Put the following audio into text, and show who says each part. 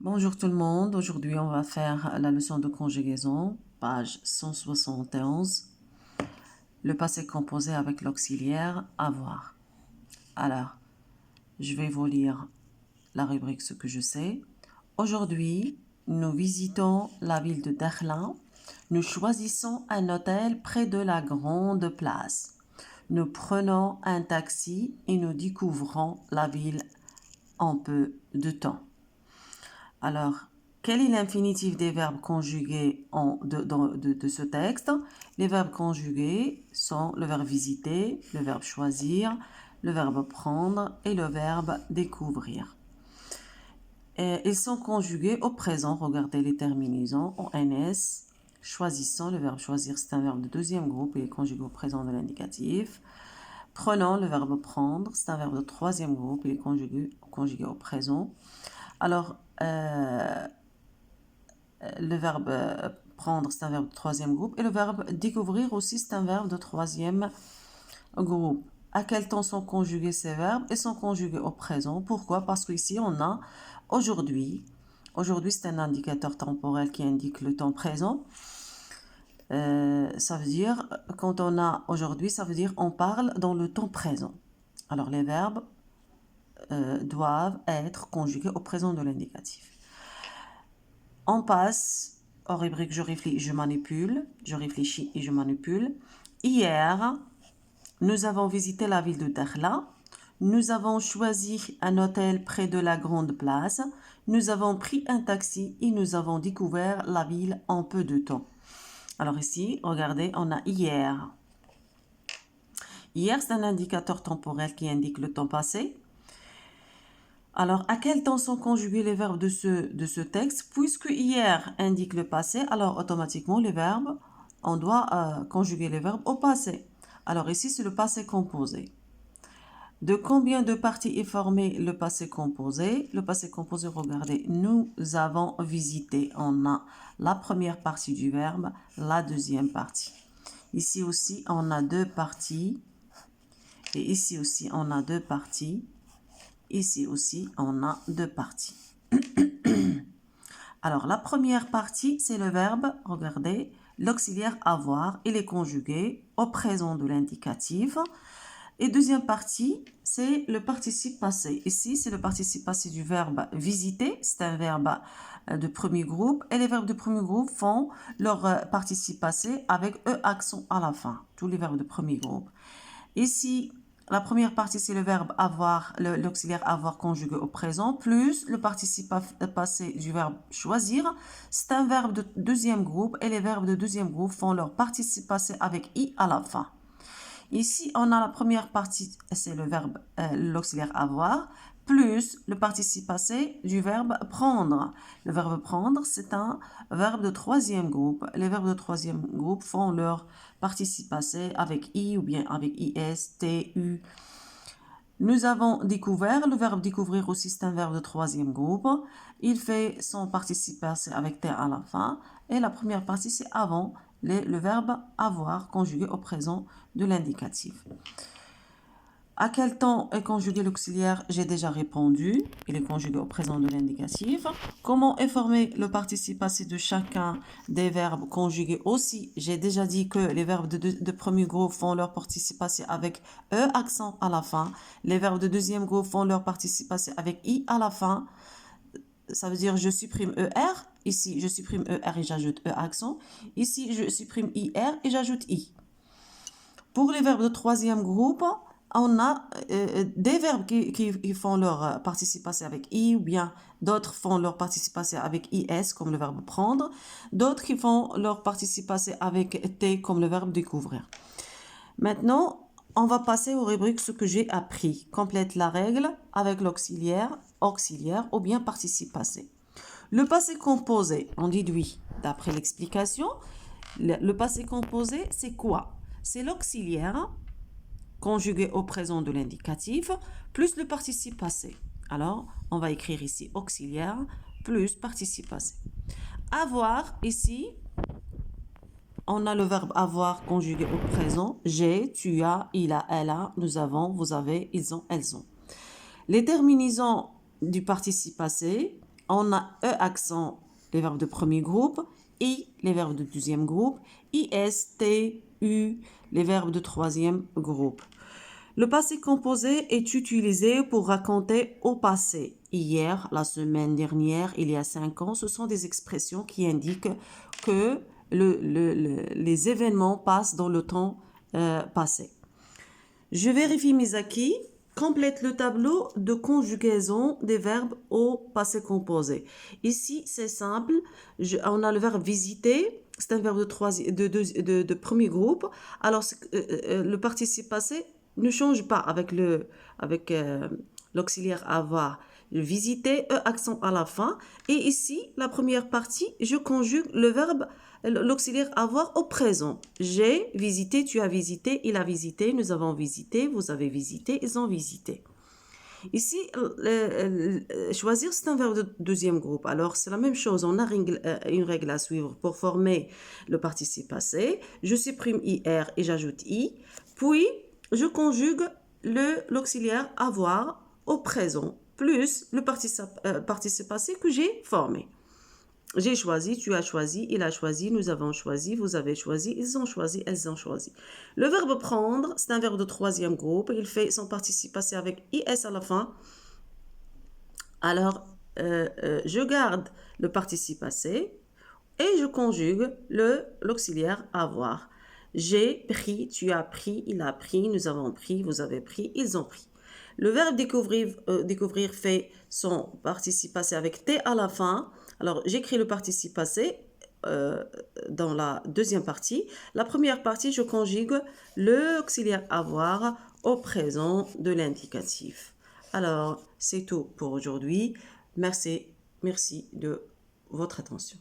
Speaker 1: Bonjour tout le monde, aujourd'hui on va faire la leçon de conjugaison, page 171, le passé composé avec l'auxiliaire avoir. Alors, je vais vous lire la rubrique ce que je sais. Aujourd'hui, nous visitons la ville de Dakhla. Nous choisissons un hôtel près de la grande place. Nous prenons un taxi et nous découvrons la ville en peu de temps. Alors, quel est l'infinitif des verbes conjugués de ce texte? Les verbes conjugués sont le verbe visiter, le verbe choisir, le verbe prendre et le verbe découvrir. Et ils sont conjugués au présent. Regardez les terminaisons au NS. Choisissons, le verbe choisir, c'est un verbe de deuxième groupe, il est conjugué au présent de l'indicatif. Prenons, le verbe prendre, c'est un verbe de troisième groupe, il est conjugué au présent. Alors, le verbe prendre, c'est un verbe de troisième groupe. Et le verbe découvrir aussi, c'est un verbe de troisième groupe. À quel temps sont conjugués ces verbes? Ils sont conjugués au présent. Pourquoi? Parce qu'ici, on a aujourd'hui. Aujourd'hui, c'est un indicateur temporel qui indique le temps présent. Ça veut dire, quand on a aujourd'hui, ça veut dire on parle dans le temps présent. Alors, les verbes doivent être conjugués au présent de l'indicatif. On passe aux rubriques je réfléchis, je manipule, je réfléchis et je manipule. Hier, nous avons visité la ville de Dakhla. Nous avons choisi un hôtel près de la grande place. Nous avons pris un taxi et nous avons découvert la ville en peu de temps. Alors ici, regardez, on a hier. Hier, c'est un indicateur temporel qui indique le temps passé. Alors, à quel temps sont conjugués les verbes de ce texte? Puisque hier indique le passé, alors automatiquement les verbes, on doit conjuguer les verbes au passé. Alors ici, c'est le passé composé. De combien de parties est formé le passé composé? Le passé composé, regardez, nous avons visité. On a la première partie du verbe, la deuxième partie. Ici aussi, on a deux parties. Et ici aussi, on a deux parties. Ici aussi, on a deux parties. Alors, la première partie, c'est le verbe, regardez, l'auxiliaire avoir, il est conjugué au présent de l'indicatif. Et deuxième partie, c'est le participe passé. Ici, c'est le participe passé du verbe visiter, c'est un verbe de premier groupe. Et les verbes de premier groupe font leur participe passé avec E accent à la fin, tous les verbes de premier groupe. Ici, la première partie, c'est le verbe avoir, l'auxiliaire avoir conjugué au présent, plus le participe passé du verbe choisir. C'est un verbe de deuxième groupe et les verbes de deuxième groupe font leur participe passé avec I à la fin. Ici, on a la première partie, c'est le verbe, l'auxiliaire avoir, plus le participe passé du verbe prendre. Le verbe prendre, c'est un verbe de troisième groupe. Les verbes de troisième groupe font leur participe passé avec I ou bien avec IS, T, U. Nous avons découvert, le verbe découvrir aussi, c'est un verbe de troisième groupe. Il fait son participe passé avec T à la fin. Et la première partie, c'est avant, le verbe avoir conjugué au présent de l'indicatif. À quel temps est conjugué l'auxiliaire? J'ai déjà répondu. Il est conjugué au présent de l'indicatif. Comment est formé le participe passé de chacun des verbes conjugués aussi? J'ai déjà dit que les verbes de premier groupe font leur participe passé avec E accent à la fin. Les verbes de deuxième groupe font leur participe passé avec I à la fin. Ça veut dire je supprime ER. Ici, je supprime ER et j'ajoute E accent. Ici, je supprime IR et j'ajoute I. Pour les verbes de troisième groupe, on a des verbes qui font leur participe passé avec I ou bien d'autres font leur participe passé avec IS comme le verbe prendre. D'autres qui font leur participe passé avec T comme le verbe découvrir. Maintenant, on va passer aux rubriques ce que j'ai appris. Complète la règle avec l'auxiliaire, auxiliaire ou bien participe passé. Le passé composé, on dit oui. D'après l'explication, le passé composé, c'est quoi? C'est l'auxiliaire conjugué au présent de l'indicatif plus le participe passé. Alors, on va écrire ici auxiliaire plus participe passé. Avoir, ici, on a le verbe avoir conjugué au présent. J'ai, tu as, il a, elle a, nous avons, vous avez, ils ont, elles ont. Les terminaisons du participe passé, on a E accent, les verbes de premier groupe, I, les verbes de deuxième groupe, IS, T, U, les verbes de troisième groupe. Le passé composé est utilisé pour raconter au passé. Hier, la semaine dernière, il y a 5 ans, ce sont des expressions qui indiquent que les événements passent dans le temps passé. Je vérifie mes acquis. Complète le tableau de conjugaison des verbes au passé composé. Ici, c'est simple. On a le verbe visiter. C'est un verbe de premier groupe. Alors, le participe passé ne change pas avec l'auxiliaire avoir. Visiter, accent à la fin. Et ici, la première partie, je conjugue le verbe l'auxiliaire avoir au présent. J'ai visité, tu as visité, il a visité, nous avons visité, vous avez visité, ils ont visité. Ici, choisir, c'est un verbe de deuxième groupe. Alors, c'est la même chose. On a une règle à suivre pour former le participe passé. Je supprime IR et j'ajoute I. Puis, je conjugue l'auxiliaire avoir au présent plus le participe passé que j'ai formé. J'ai choisi, tu as choisi, il a choisi, nous avons choisi, vous avez choisi, ils ont choisi, elles ont choisi. Le verbe prendre, c'est un verbe de troisième groupe. Il fait son participe passé avec IS à la fin. Alors, je garde le participe passé et je conjugue l'auxiliaire avoir. J'ai pris, tu as pris, il a pris, nous avons pris, vous avez pris, ils ont pris. Le verbe découvrir fait son participe passé avec T à la fin. Alors, j'écris le participe passé dans la deuxième partie. La première partie, je conjugue l'auxiliaire avoir au présent de l'indicatif. Alors, c'est tout pour aujourd'hui. Merci de votre attention.